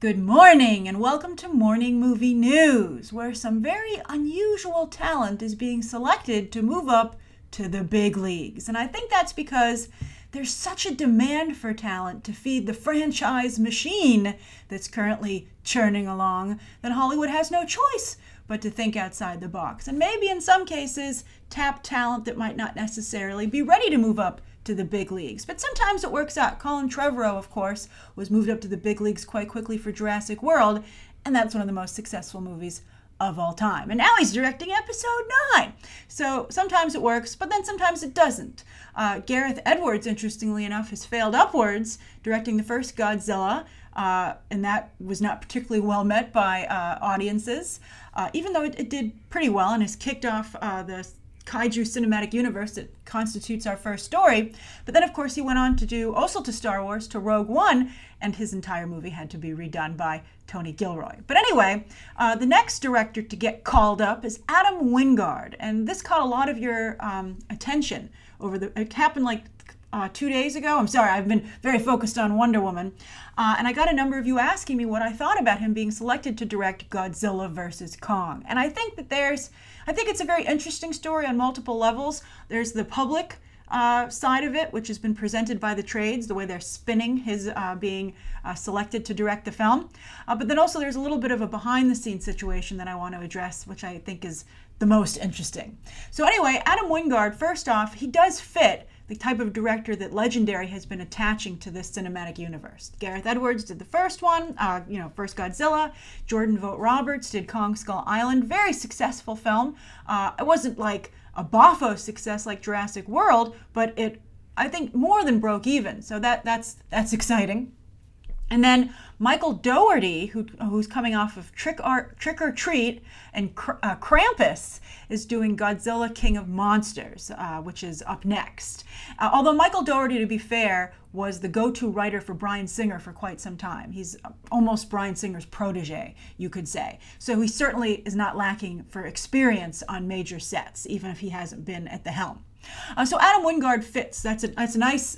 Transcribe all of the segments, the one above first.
Good morning and welcome to Morning Movie News, where some very unusual talent is being selected to move up to the big leagues. And I think that's because there's such a demand for talent to feed the franchise machine that's currently churning along that Hollywood has no choice but to think outside the box. And maybe in some cases, tap talent that might not necessarily be ready to move up to the big leagues. But sometimes it works out. Colin Trevorrow, of course, was moved up to the big leagues quite quickly for Jurassic World, and that's one of the most successful movies of all time. And now he's directing episode 9. So sometimes it works, but then sometimes it doesn't. Gareth Edwards, interestingly enough, has failed upwards, directing the first Godzilla, and that was not particularly well met by audiences, even though it did pretty well and has kicked off the kaiju cinematic universe that constitutes our first story. But then, of course, he went on to do also to Star Wars, to Rogue One, and his entire movie had to be redone by Tony Gilroy. But anyway, the next director to get called up is Adam Wingard, and this caught a lot of your attention it happened like 2 days ago. I'm sorry, I've been very focused on Wonder Woman. And I got a number of you asking me what I thought about him being selected to direct Godzilla vs. Kong. And I think it's a very interesting story on multiple levels. There's the public side of it, which has been presented by the trades, the way they're spinning his being selected to direct the film. But then also there's a little bit of a behind-the-scenes situation that I want to address, which I think is the most interesting. So anyway, Adam Wingard, first off, he does fit the type of director that Legendary has been attaching to this cinematic universe. Gareth Edwards did the first one, first Godzilla. Jordan Vogt-Roberts did Kong Skull Island. Very successful film. It wasn't like a boffo success like Jurassic World, but it, I think, more than broke even. So that's exciting. And then Michael Dougherty, who's coming off of Trick or Treat, and Krampus, is doing Godzilla King of Monsters, which is up next. Although Michael Dougherty, to be fair, was the go-to writer for Bryan Singer for quite some time. He's almost Bryan Singer's protege, you could say. So he certainly is not lacking for experience on major sets, even if he hasn't been at the helm. So Adam Wingard fits. That's a nice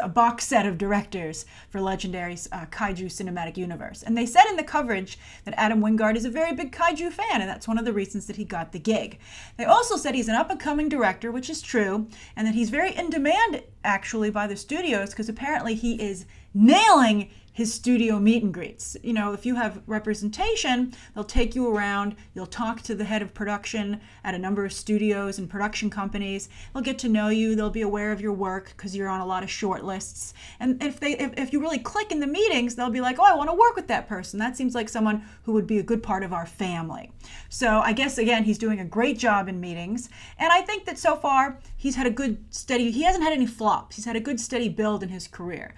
box set of directors for Legendary's kaiju cinematic universe. And they said in the coverage that Adam Wingard is a very big kaiju fan, and that's one of the reasons that he got the gig. They also said he's an up-and-coming director, which is true, and that he's very in demand actually by the studios because apparently he is nailing his studio meet and greets. You know, if you have representation, they'll take you around, you'll talk to the head of production at a number of studios and production companies. They'll get to know you, they'll be aware of your work because you're on a lot of short lists. And if you really click in the meetings, they'll be like, oh, I want to work with that person. That seems like someone who would be a good part of our family. So I guess, again, he's doing a great job in meetings. And I think that so far, he's had a good, steady, he hasn't had any flops. He's had a good, steady build in his career.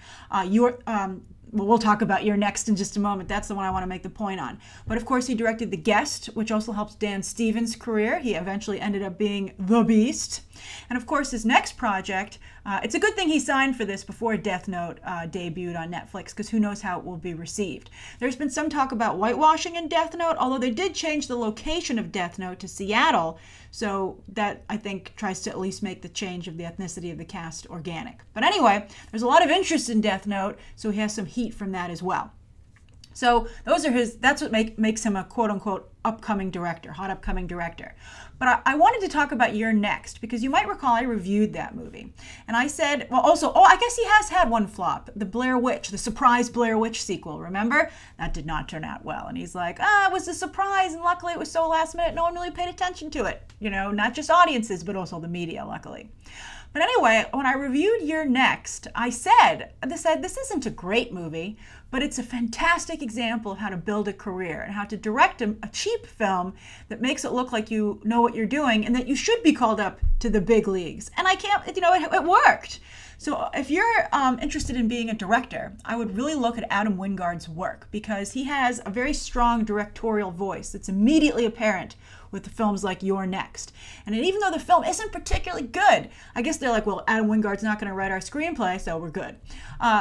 Well, we'll talk about You're Next in just a moment. That's the one I want to make the point on. But of course, he directed The Guest, which also helped Dan Stevens' career. He eventually ended up being The Beast. And of course, his next project, it's a good thing he signed for this before Death Note debuted on Netflix, because who knows how it will be received. There's been some talk about whitewashing in Death Note, although they did change the location of Death Note to Seattle. So that, I think, tries to at least make the change of the ethnicity of the cast organic. But anyway, there's a lot of interest in Death Note, so he has some heat from that as well. So that's what makes him a quote-unquote upcoming director, hot upcoming director. But I wanted to talk about You're Next, because you might recall I reviewed that movie. And I said, well, also, I guess he has had one flop, the Blair Witch, the surprise Blair Witch sequel, remember? That did not turn out well. And he's like, it was a surprise, and luckily it was so last minute, no one really paid attention to it. You know, not just audiences, but also the media, luckily. But anyway, when I reviewed You're Next, I said, this isn't a great movie, but it's a fantastic example of how to build a career and how to direct a cheap film that makes it look like you know what you're doing and that you should be called up to the big leagues. And it worked. So if you're interested in being a director, I would really look at Adam Wingard's work, because he has a very strong directorial voice that's immediately apparent with the films like You're Next. And even though the film isn't particularly good, I guess they're like, well, Adam Wingard's not going to write our screenplay, so we're good.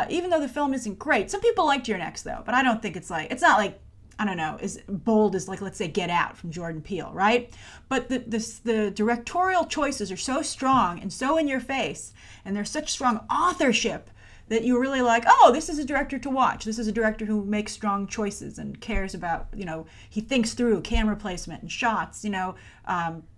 Even though the film isn't great. Some people liked You're Next, though, but I don't think it's not like, I don't know, as bold as, like, let's say Get Out from Jordan Peele, right? But the directorial choices are so strong and so in your face, and there's such strong authorship that you really like, oh, this is a director to watch. This is a director who makes strong choices and cares about, he thinks through camera placement and shots,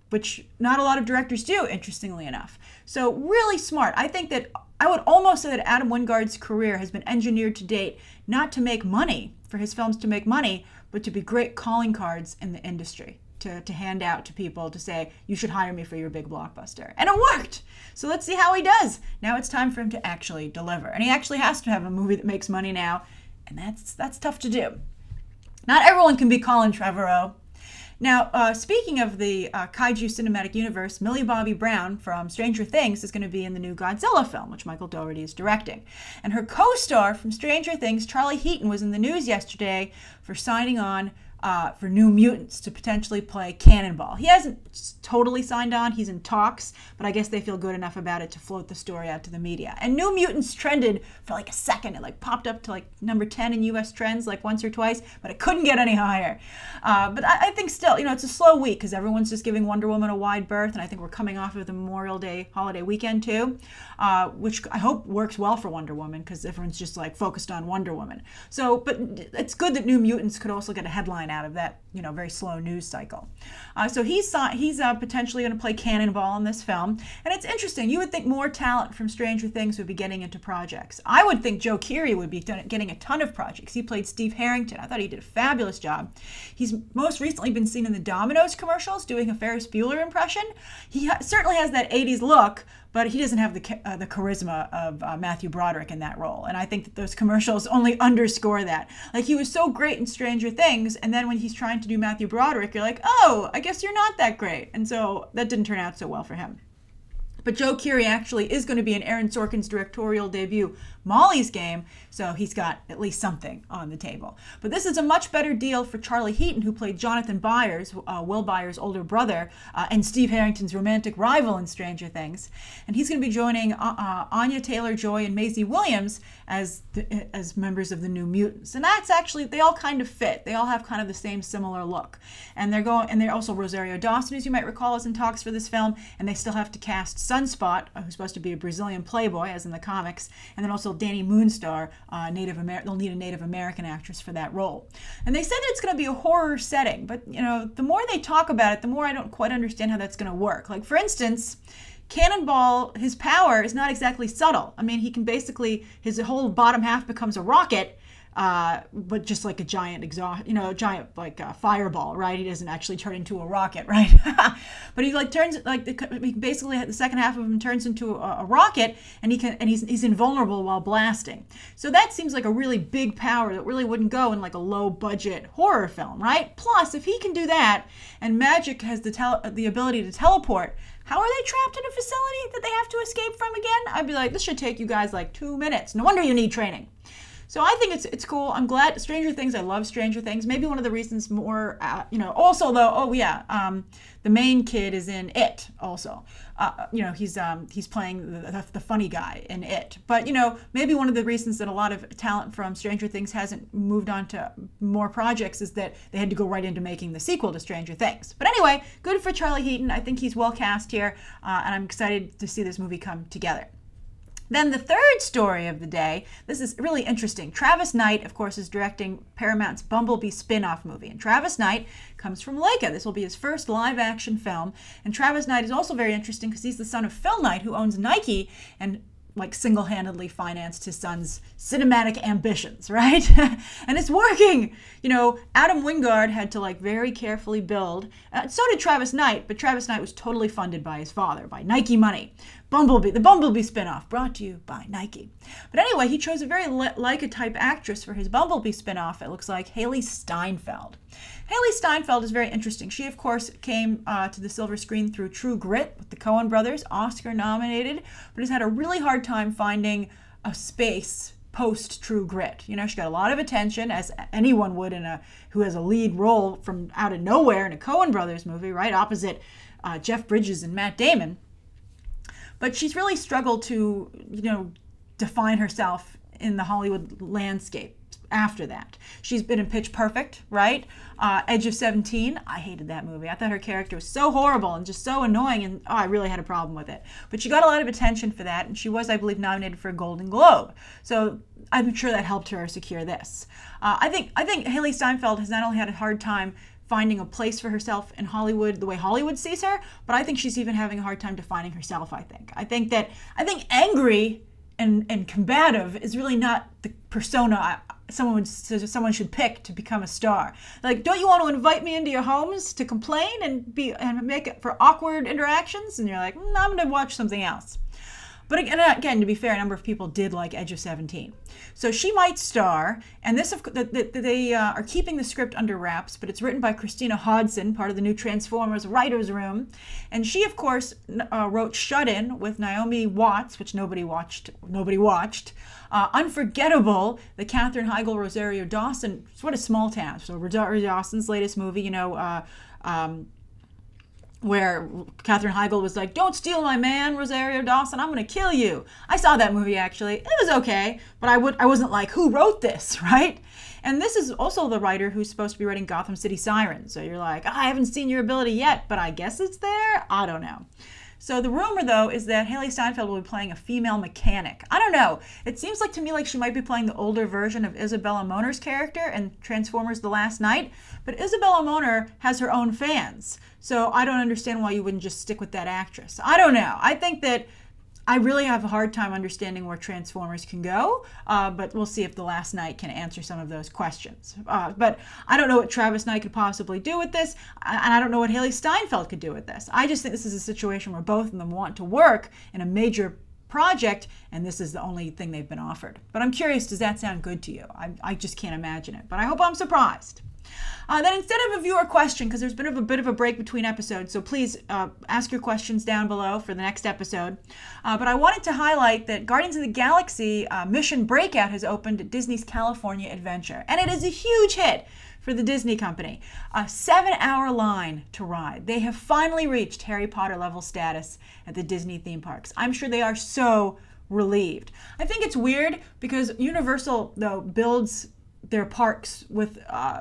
which not a lot of directors do, interestingly enough. So really smart. I think that I would almost say that Adam Wingard's career has been engineered to date not to make money, for his films to make money, but to be great calling cards in the industry, to hand out to people to say, you should hire me for your big blockbuster. And it worked. So let's see how he does. Now it's time for him to actually deliver. And he actually has to have a movie that makes money now, and that's tough to do. Not everyone can be Colin Trevorrow. Now, speaking of the Kaiju Cinematic Universe, Millie Bobby Brown from Stranger Things is going to be in the new Godzilla film, which Michael Dougherty is directing. And her co-star from Stranger Things, Charlie Heaton, was in the news yesterday for signing on for New Mutants to potentially play Cannonball. He hasn't totally signed on. He's in talks, but I guess they feel good enough about it to float the story out to the media. And New Mutants trended for like a second. It like popped up to like number 10 in U.S. trends like once or twice, but it couldn't get any higher. But I think still, it's a slow week because everyone's just giving Wonder Woman a wide berth, and I think we're coming off of the Memorial Day holiday weekend too, which I hope works well for Wonder Woman because everyone's just like focused on Wonder Woman. So, but it's good that New Mutants could also get a headline out of that, very slow news cycle. So he's potentially going to play Cannonball in this film. And it's interesting. You would think more talent from Stranger Things would be getting into projects. I would think Joe Keery would be getting a ton of projects. He played Steve Harrington. I thought he did a fabulous job. He's most recently been seen in the Domino's commercials doing a Ferris Bueller impression. He certainly has that 80s look, but he doesn't have the charisma of Matthew Broderick in that role. And I think that those commercials only underscore that. Like, he was so great in Stranger Things, and then when he's trying to do Matthew Broderick, you're like, oh, I guess you're not that great. And so that didn't turn out so well for him. But Joe Keery actually is going to be in Aaron Sorkin's directorial debut, Molly's Game, so he's got at least something on the table. But this is a much better deal for Charlie Heaton, who played Jonathan Byers, Will Byers' older brother, and Steve Harrington's romantic rival in Stranger Things. And he's going to be joining Anya Taylor-Joy and Maisie Williams as members of the New Mutants. And that's actually, they all kind of fit. They all have kind of the same similar look. And they're also Rosario Dawson, as you might recall, is in talks for this film, and they still have to cast Sunspot, who's supposed to be a Brazilian playboy, as in the comics, and then also Danny Moonstar, they'll need a Native American actress for that role. And they said that it's going to be a horror setting, but the more they talk about it, the more I don't quite understand how that's going to work. Like, for instance, Cannonball, his power is not exactly subtle. I mean, he can basically, his whole bottom half becomes a rocket, but just like a giant exhaust, a giant like fireball, right? He doesn't actually turn into a rocket, right? But he like turns basically the second half of him turns into a rocket, and he's invulnerable while blasting. So that seems like a really big power that really wouldn't go in like a low budget horror film, right? Plus, if he can do that, and magic has the ability to teleport, how are they trapped in a facility that they have to escape from again? I'd be like, this should take you guys like 2 minutes. No wonder you need training. So I think it's cool. I'm glad. Stranger Things, I love Stranger Things. Maybe one of the reasons more, also though, the main kid is in It also. He's playing the funny guy in It. But, maybe one of the reasons that a lot of talent from Stranger Things hasn't moved on to more projects is that they had to go right into making the sequel to Stranger Things. But anyway, good for Charlie Heaton. I think he's well cast here, and I'm excited to see this movie come together. Then the third story of the day, this is really interesting. Travis Knight, of course, is directing Paramount's Bumblebee spin-off movie. And Travis Knight comes from Leica. This will be his first live-action film. And Travis Knight is also very interesting because he's the son of Phil Knight, who owns Nike, and like single-handedly financed his son's cinematic ambitions, right? And it's working. Adam Wingard had to like very carefully build. So did Travis Knight, but Travis Knight was totally funded by his father, by Nike money. Bumblebee, the Bumblebee spinoff, brought to you by Nike. But anyway, he chose a very Leica-type actress for his Bumblebee spinoff. It looks like Hailee Steinfeld. Hailee Steinfeld is very interesting. She, of course, came to the silver screen through True Grit with the Coen brothers, Oscar-nominated, but has had a really hard time finding a space post True Grit. She got a lot of attention, as anyone would who has a lead role from out of nowhere in a Coen brothers movie, right, opposite Jeff Bridges and Matt Damon. But she's really struggled to, define herself in the Hollywood landscape. after that. She's been in Pitch Perfect, right? Edge of 17, I hated that movie. I thought her character was so horrible and just so annoying, and I really had a problem with it. But she got a lot of attention for that, and she was, I believe, nominated for a Golden Globe. So I'm sure that helped her secure this. I think Hailee Steinfeld has not only had a hard time finding a place for herself in Hollywood the way Hollywood sees her, but I think she's even having a hard time defining herself, I think. I think angry and combative is really not the persona someone should pick to become a star. Like, don't you want to invite me into your homes to complain and make it for awkward interactions? And you're like, I'm going to watch something else. But again, to be fair, a number of people did like Edge of 17. So she might star, and they are keeping the script under wraps, but it's written by Christina Hodson, part of the new Transformers writers' room. And she, of course, wrote Shut In with Naomi Watts, which nobody watched. Unforgettable, the Katherine Heigl, Rosario Dawson, what a small town. So Rosario Dawson's latest movie, where Katherine Heigl was like, don't steal my man, Rosario Dawson, I'm going to kill you. I saw that movie, actually. It was okay, but I wasn't like, who wrote this, right? And this is also the writer who's supposed to be writing Gotham City Sirens. So you're like, I haven't seen your ability yet, but I guess it's there? I don't know. So the rumor, though, is that Hailee Steinfeld will be playing a female mechanic. I don't know. It seems like to me like she might be playing the older version of Isabella Moner's character in Transformers The Last Night. But Isabella Moner has her own fans. So I don't understand why you wouldn't just stick with that actress. I don't know. I think that I really have a hard time understanding where Transformers can go, but we'll see if The Last Night can answer some of those questions. But I don't know what Travis Knight could possibly do with this, and I don't know what Hailee Steinfeld could do with this. I just think this is a situation where both of them want to work in a major project, and this is the only thing they've been offered. But I'm curious, does that sound good to you? I just can't imagine it, but I hope I'm surprised. Then instead of a viewer question, because there's been a bit of a break between episodes, so please ask your questions down below for the next episode. But I wanted to highlight that Guardians of the Galaxy Mission Breakout has opened at Disney's California Adventure. And it is a huge hit for the Disney company. A 7-hour line to ride. They have finally reached Harry Potter level status at the Disney theme parks. I'm sure they are so relieved. I think it's weird because Universal, though, builds their parks with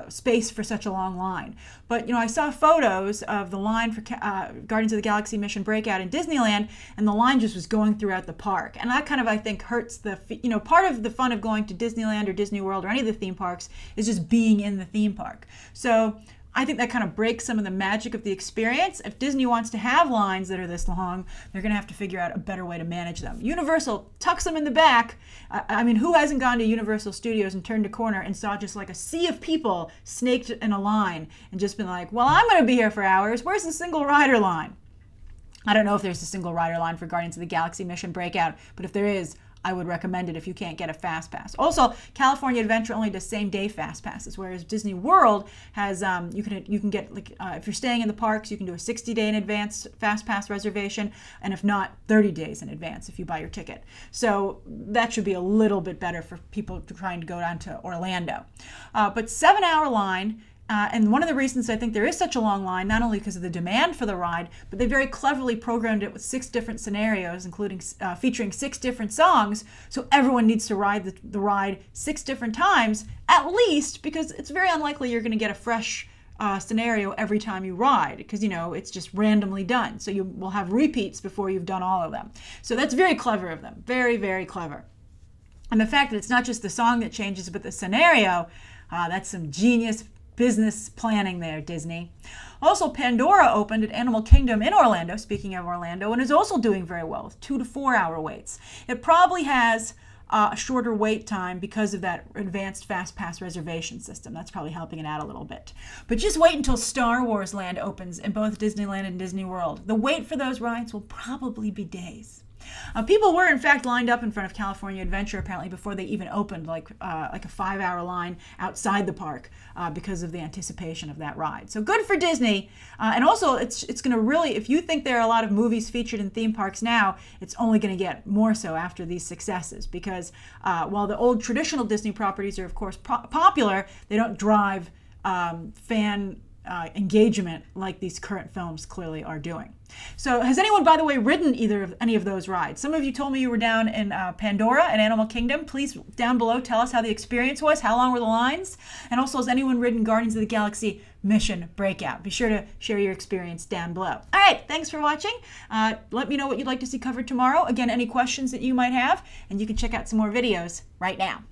space for such a long line. But, I saw photos of the line for Guardians of the Galaxy Mission Breakout in Disneyland, and the line just was going throughout the park. And that kind of, I think, hurts the, part of the fun of going to Disneyland or Disney World or any of the theme parks is just being in the theme park. So I think that kind of breaks some of the magic of the experience. If Disney wants to have lines that are this long, they're going to have to figure out a better way to manage them. Universal tucks them in the back. I mean, who hasn't gone to Universal Studios and turned a corner and saw just like a sea of people snaked in a line and just been like, well, I'm going to be here for hours. Where's the single rider line? I don't know if there's a single rider line for Guardians of the Galaxy Mission Breakout, but if there is, I would recommend it if you can't get a fast pass. Also, California Adventure only does same-day fast passes, whereas Disney World has you can get, like, if you're staying in the parks, you can do a 60-day in advance fast pass reservation, and if not, 30 days in advance if you buy your ticket. So that should be a little bit better for people trying to go down to Orlando. But 7-hour line. And one of the reasons I think there is such a long line, not only because of the demand for the ride, but they very cleverly programmed it with 6 different scenarios, including featuring 6 different songs. So everyone needs to ride the ride 6 different times, at least, because it's very unlikely you're going to get a fresh scenario every time you ride, because, it's just randomly done. So you will have repeats before you've done all of them. So that's very clever of them. Very, very clever. And the fact that it's not just the song that changes, but the scenario, that's some genius business planning there, Disney. Also, Pandora opened at Animal Kingdom in Orlando, speaking of Orlando, and is also doing very well with 2 to 4 hour waits. It probably has a shorter wait time because of that advanced fast pass reservation system. That's probably helping it out a little bit. But just wait until Star Wars Land opens in both Disneyland and Disney World. The wait for those rides will probably be days. People were, in fact, lined up in front of California Adventure, apparently, before they even opened, like a 5-hour line outside the park because of the anticipation of that ride. So good for Disney. And also, it's going to really, if you think there are a lot of movies featured in theme parks now, it's only going to get more so after these successes. Because while the old traditional Disney properties are, of course, popular, they don't drive fan engagement like these current films clearly are doing. So has anyone, by the way, ridden any of those rides? Some of you told me you were down in Pandora and Animal Kingdom. Please, down below, tell us how the experience was. How long were the lines? And also, has anyone ridden Guardians of the Galaxy Mission Breakout? Be sure to share your experience down below. All right, thanks for watching. Let me know what you'd like to see covered tomorrow. Again, any questions that you might have, and you can check out some more videos right now.